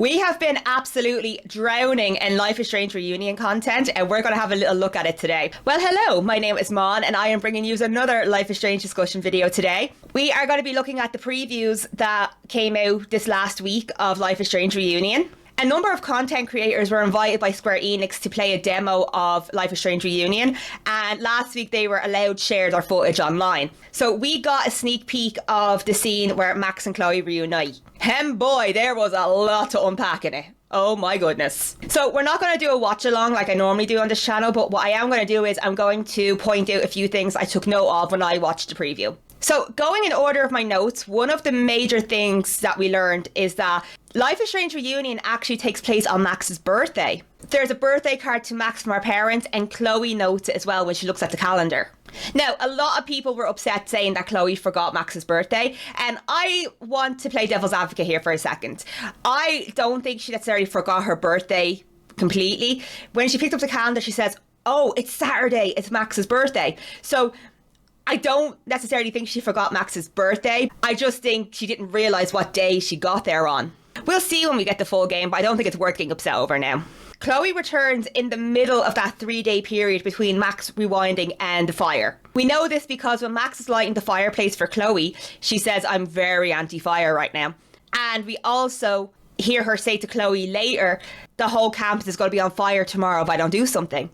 We have been absolutely drowning in Life is Strange reunion content, and we're going to have a little look at it today. Well, hello, my name is Mon, and I am bringing you another Life is Strange discussion video today. We are going to be looking at the previews that came out this last week of Life is Strange reunion. A number of content creators were invited by Square Enix to play a demo of Life is Strange reunion, and last week they were allowed to share their footage online. So we got a sneak peek of the scene where Max and Chloe reunite. Boy, there was a lot to unpack in it. Oh my goodness. So we're not going to do a watch along like I normally do on this channel, but what I am going to do is I'm going to point out a few things I took note of when I watched the preview. So going in order of my notes, one of the major things that we learned is that Life is Strange reunion actually takes place on Max's birthday. There's a birthday card to Max from her parents, and Chloe notes it as well when she looks at the calendar. Now, a lot of people were upset saying that Chloe forgot Max's birthday, and I want to play devil's advocate here for a second. I don't think she necessarily forgot her birthday completely. When she picked up the calendar, she says, "Oh, it's Saturday, it's Max's birthday." So I don't necessarily think she forgot Max's birthday. I just think she didn't realise what day she got there on. We'll see when we get the full game, but I don't think it's worth getting upset over now. Chloe returns in the middle of that 3-day period between Max rewinding and the fire. We know this because when Max is lighting the fireplace for Chloe, she says, "I'm very anti-fire right now." And we also hear her say to Chloe later, "The whole campus is going to be on fire tomorrow if I don't do something."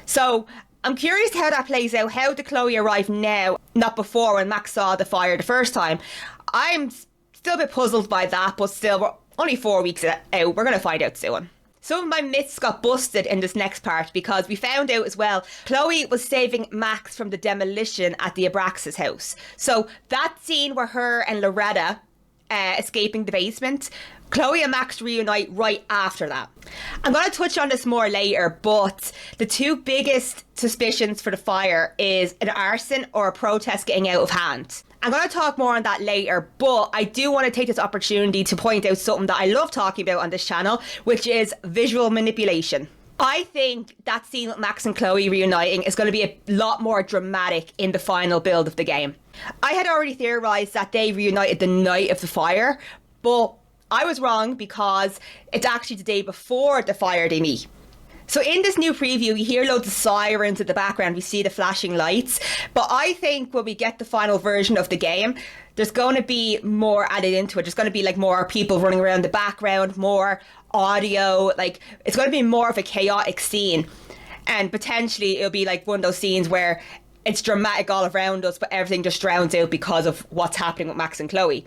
So I'm curious how that plays out. How did Chloe arrive now, not before when Max saw the fire the first time? I'm still a bit puzzled by that, but still, we're only 4 weeks out. We're going to find out soon. Some of my myths got busted in this next part because we found out as well Chloe was saving Max from the demolition at the Abraxas house. So that scene where her and Loretta escaping the basement, Chloe and Max reunite right after that. I'm going to touch on this more later, but the two biggest suspicions for the fire is an arson or a protest getting out of hand. I'm going to talk more on that later, but I do want to take this opportunity to point out something that I love talking about on this channel, which is visual manipulation. I think that scene with Max and Chloe reuniting is going to be a lot more dramatic in the final build of the game. I had already theorised that they reunited the night of the fire, but I was wrong because it's actually the day before the fire they meet. So in this new preview, you hear loads of sirens in the background, we see the flashing lights, but I think when we get the final version of the game, there's going to be more added into it. There's going to be like more people running around the background, more audio, like it's going to be more of a chaotic scene, and potentially it'll be like one of those scenes where it's dramatic all around us, but everything just drowns out because of what's happening with Max and Chloe.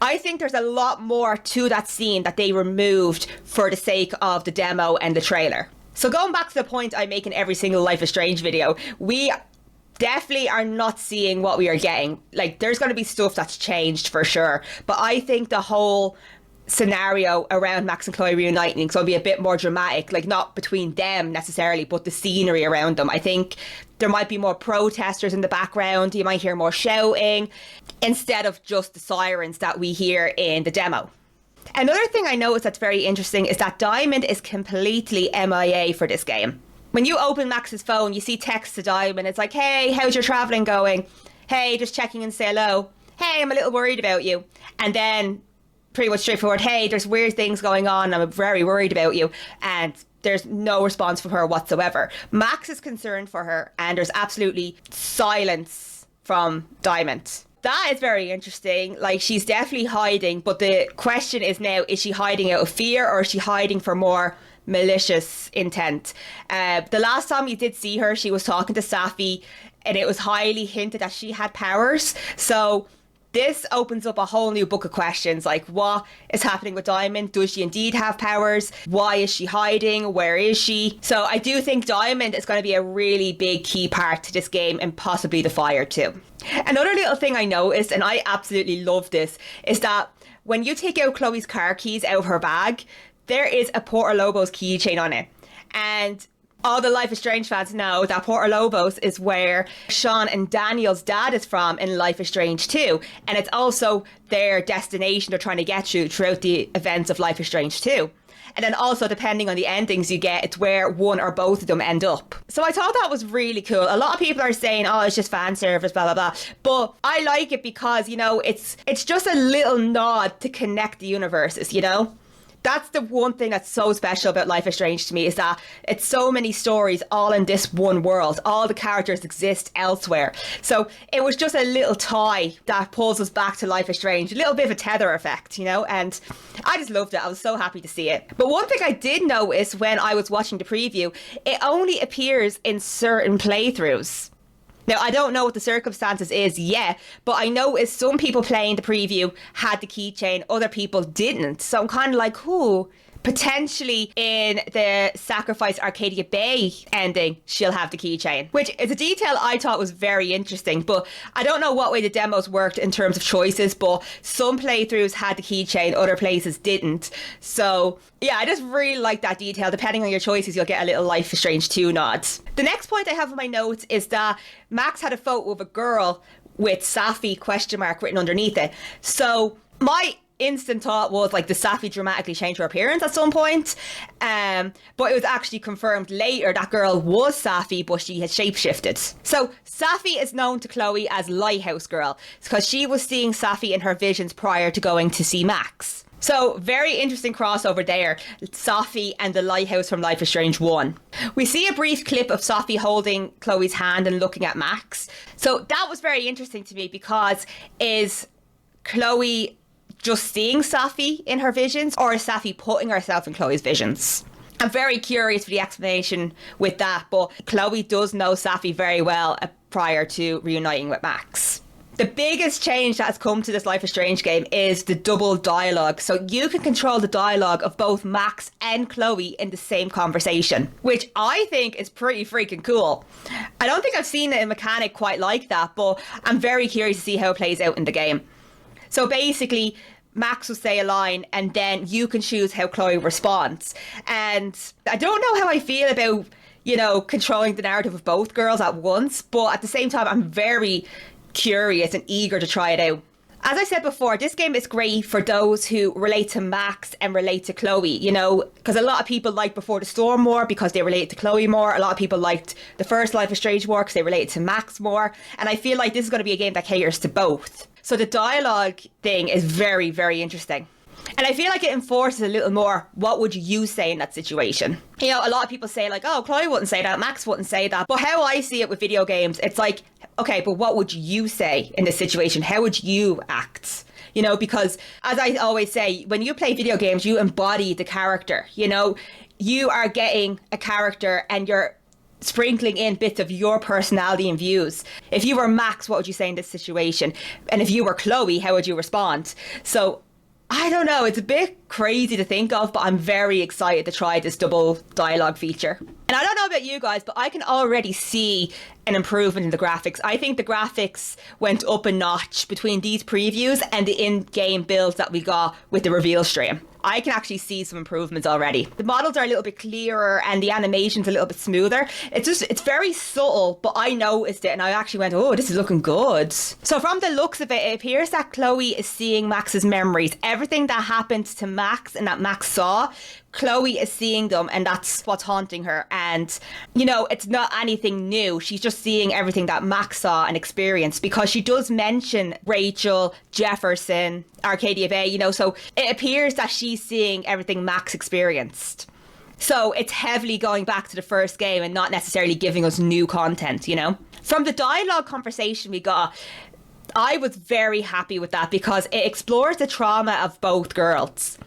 I think there's a lot more to that scene that they removed for the sake of the demo and the trailer. So going back to the point I make in every single Life is Strange video, we definitely are not seeing what we are getting. Like, there's going to be stuff that's changed for sure, but I think the whole scenario around Max and Chloe reuniting is going to be a bit more dramatic, like not between them necessarily, but the scenery around them. I think there might be more protesters in the background, you might hear more shouting, instead of just the sirens that we hear in the demo. Another thing I noticed that's very interesting is that Diamond is completely MIA for this game. When you open Max's phone, you see text to Diamond. It's like, "Hey, how's your traveling going? Hey, just checking in to say hello. Hey, I'm a little worried about you." And then pretty much straightforward, "Hey, there's weird things going on. I'm very worried about you." And there's no response from her whatsoever. Max is concerned for her, and there's absolutely silence from Diamond. That is very interesting. Like, she's definitely hiding, but the question is now, is she hiding out of fear or is she hiding for more malicious intent? The last time you did see her, she was talking to Safi, and it was highly hinted that she had powers. So this opens up a whole new book of questions, like what is happening with Diamond? Does she indeed have powers? Why is she hiding? Where is she? So I do think Diamond is going to be a really big key part to this game, and possibly the fire too. Another little thing I noticed, and I absolutely love this, is that when you take out Chloe's car keys out of her bag, there is a Porter Lobos keychain on it. And all the Life is Strange fans know that Porter Lobos is where Sean and Daniel's dad is from in Life is Strange 2. And it's also their destination they're trying to get to throughout the events of Life is Strange 2. And then also, depending on the endings you get, it's where one or both of them end up. So I thought that was really cool. A lot of people are saying, "Oh, it's just fan service, blah, blah, blah." But I like it because, you know, it's just a little nod to connect the universes, you know? That's the one thing that's so special about Life is Strange to me, is that it's so many stories all in this one world. All the characters exist elsewhere. So it was just a little tie that pulls us back to Life is Strange. A little bit of a tether effect, you know, and I just loved it. I was so happy to see it. But one thing I did notice when I was watching the preview, it only appears in certain playthroughs. Now, I don't know what the circumstances is yet, but I noticed some people playing the preview had the keychain, other people didn't. So I'm kind of like, who? Potentially in the Sacrifice Arcadia Bay ending, she'll have the keychain, which is a detail I thought was very interesting. But I don't know what way the demos worked in terms of choices, but some playthroughs had the keychain, other places didn't. So yeah, I just really like that detail. Depending on your choices, you'll get a little Life is Strange 2 nods. The next point I have in my notes is that Max had a photo of a girl with Safi ? Written underneath it. So my instant thought was like, does Safi dramatically change her appearance at some point? But it was actually confirmed later that girl was Safi, but she had shapeshifted. So Safi is known to Chloe as Lighthouse Girl because she was seeing Safi in her visions prior to going to see Max. So very interesting crossover there, Safi and the lighthouse from Life is Strange 1. We see a brief clip of Safi holding Chloe's hand and looking at Max. So that was very interesting to me, because is Chloe just seeing Safi in her visions, or is Safi putting herself in Chloe's visions? I'm very curious for the explanation with that, but Chloe does know Safi very well prior to reuniting with Max. The biggest change that has come to this Life is Strange game is the double dialogue. So you can control the dialogue of both Max and Chloe in the same conversation, which I think is pretty freaking cool. I don't think I've seen a mechanic quite like that, but I'm very curious to see how it plays out in the game. So basically, Max will say a line and then you can choose how Chloe responds. And I don't know how I feel about, you know, controlling the narrative of both girls at once, but at the same time, I'm very curious and eager to try it out. As I said before, this game is great for those who relate to Max and relate to Chloe, you know, because a lot of people liked Before the Storm more because they related to Chloe more. A lot of people liked the first Life is Strange more because they related to Max more. And I feel like this is going to be a game that caters to both. So the dialogue thing is very, very interesting. And I feel like it enforces a little more, what would you say in that situation? You know, a lot of people say like, oh, Chloe wouldn't say that, Max wouldn't say that. But how I see it with video games, it's like, okay, but what would you say in this situation? How would you act? You know, because as I always say, when you play video games, you embody the character. You know, you are getting a character and you're sprinkling in bits of your personality and views. If you were Max, what would you say in this situation? And if you were Chloe, how would you respond? So I don't know, it's a bit crazy to think of, but I'm very excited to try this double dialogue feature. And I don't know about you guys, but I can already see an improvement in the graphics. I think the graphics went up a notch between these previews and the in-game builds that we got with the reveal stream. I can actually see some improvements already. The models are a little bit clearer and the animation's a little bit smoother. It's very subtle, but I noticed it and I actually went, oh, this is looking good. So from the looks of it, it appears that Chloe is seeing Max's memories. Everything that happened to Max and that Max saw, Chloe is seeing them, and that's what's haunting her. And, you know, it's not anything new. She's just seeing everything that Max saw and experienced, because she does mention Rachel, Jefferson, Arcadia Bay, you know, so it appears that she's seeing everything Max experienced. So it's heavily going back to the first game and not necessarily giving us new content, you know. From the dialogue conversation we got, I was very happy with that because it explores the trauma of both girls.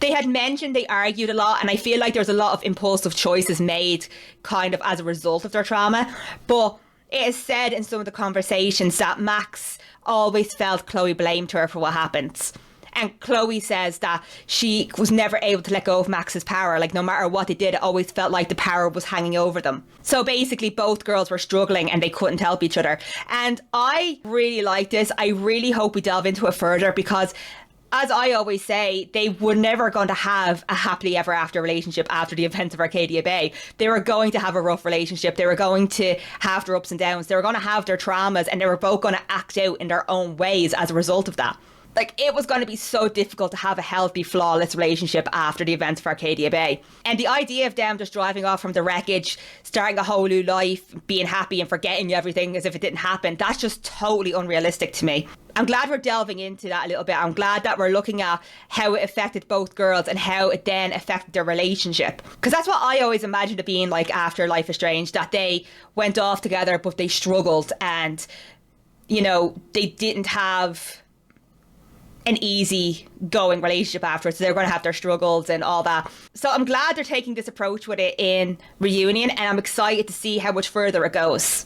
They had mentioned they argued a lot, and I feel like there's a lot of impulsive choices made kind of as a result of their trauma. But it is said in some of the conversations that Max always felt Chloe blamed her for what happened. And Chloe says that she was never able to let go of Max's power. Like, no matter what they did, it always felt like the power was hanging over them. So basically, both girls were struggling and they couldn't help each other. And I really like this. I really hope we delve into it further because, as I always say, they were never going to have a happily ever after relationship after the events of Arcadia Bay. They were going to have a rough relationship. They were going to have their ups and downs. They were going to have their traumas, and they were both going to act out in their own ways as a result of that. Like, it was going to be so difficult to have a healthy, flawless relationship after the events of Arcadia Bay. And the idea of them just driving off from the wreckage, starting a whole new life, being happy and forgetting everything as if it didn't happen, that's just totally unrealistic to me. I'm glad we're delving into that a little bit. I'm glad that we're looking at how it affected both girls and how it then affected their relationship. Because that's what I always imagined it being like after Life is Strange, that they went off together, but they struggled and, you know, they didn't have an easy going relationship afterwards. So they're going to have their struggles and all that. So I'm glad they're taking this approach with it in Reunion, and I'm excited to see how much further it goes.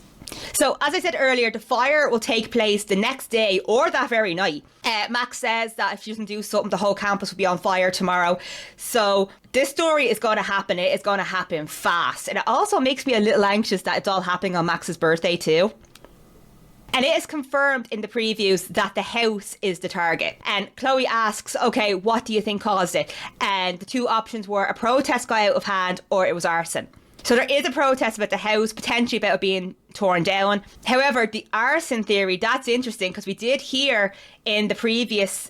So, as I said earlier, the fire will take place the next day or that very night. Max says that if she doesn't do something, the whole campus will be on fire tomorrow. So, this story is going to happen. It is going to happen fast. And it also makes me a little anxious that it's all happening on Max's birthday too. And it is confirmed in the previews that the house is the target. And Chloe asks, okay, what do you think caused it? And the two options were a protest got out of hand or it was arson. So there is a protest about the house, potentially about it being torn down. However, the arson theory, that's interesting because we did hear in the previous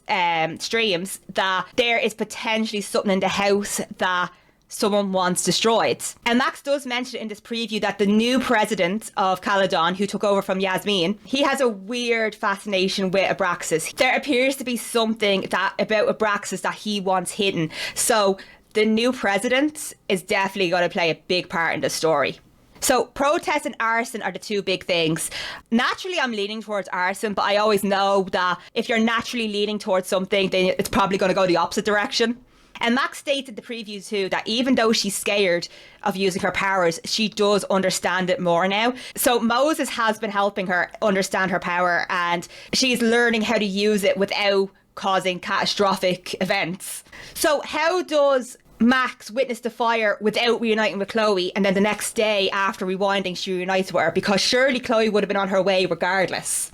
streams that there is potentially something in the house that someone wants destroyed. And Max does mention in this preview that the new president of Caledon, who took over from Yasmin, he has a weird fascination with Abraxas. There appears to be something that about Abraxas that he wants hidden. So the new president is definitely going to play a big part in the story. So protest and arson are the two big things. Naturally, I'm leaning towards arson, but I always know that if you're naturally leaning towards something, then it's probably going to go the opposite direction. And Max states in the preview too that even though she's scared of using her powers, she does understand it more now. So Moses has been helping her understand her power, and she's learning how to use it without causing catastrophic events. So how does Max witness the fire without reuniting with Chloe, and then the next day after rewinding she reunites with her? Because surely Chloe would have been on her way regardless.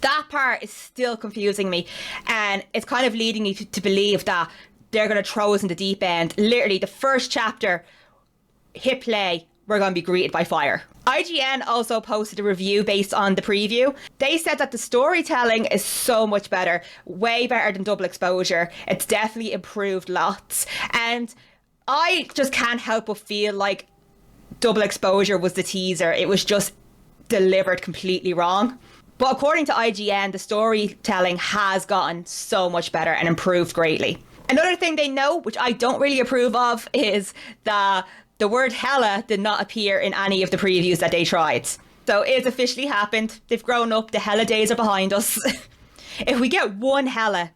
That part is still confusing me, and it's kind of leading me to believe that they're going to throw us in the deep end. Literally, the first chapter, hit play, we're going to be greeted by fire. IGN also posted a review based on the preview. They said that the storytelling is so much better, way better than Double Exposure. It's definitely improved lots. And I just can't help but feel like Double Exposure was the teaser. It was just delivered completely wrong. But according to IGN, the storytelling has gotten so much better and improved greatly. Another thing they know, which I don't really approve of, is that the word hella did not appear in any of the previews that they tried. So it's officially happened. They've grown up. The hella days are behind us. If we get one hella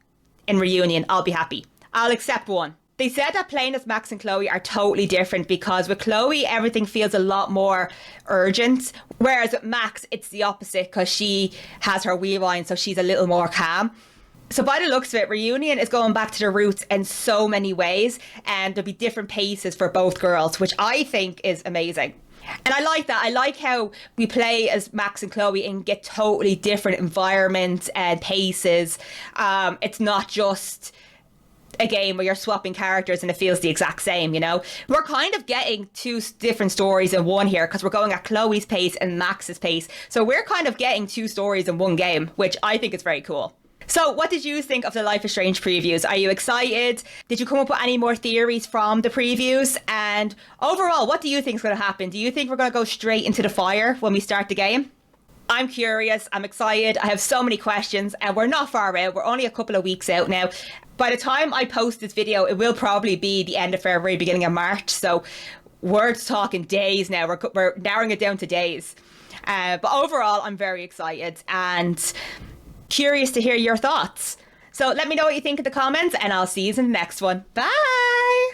in Reunion, I'll be happy. I'll accept one. They said that playing as Max and Chloe are totally different because with Chloe, everything feels a lot more urgent. Whereas with Max, it's the opposite because she has her rewind, so she's a little more calm. So by the looks of it, Reunion is going back to their roots in so many ways, and there'll be different paces for both girls, which I think is amazing. And I like that. I like how we play as Max and Chloe and get totally different environments and paces. It's not just a game where you're swapping characters and it feels the exact same, you know? We're kind of getting two different stories in one here because we're going at Chloe's pace and Max's pace. So we're kind of getting two stories in one game, which I think is very cool. So what did you think of the Life is Strange previews? Are you excited? Did you come up with any more theories from the previews? And overall, what do you think is going to happen? Do you think we're going to go straight into the fire when we start the game? I'm curious. I'm excited. I have so many questions and we're not far out. We're only a couple of weeks out now. By the time I post this video, it will probably be the end of February, beginning of March. So we're talking days now. We're narrowing it down to days. But overall, I'm very excited and curious to hear your thoughts. So let me know what you think in the comments and I'll see you in the next one. Bye!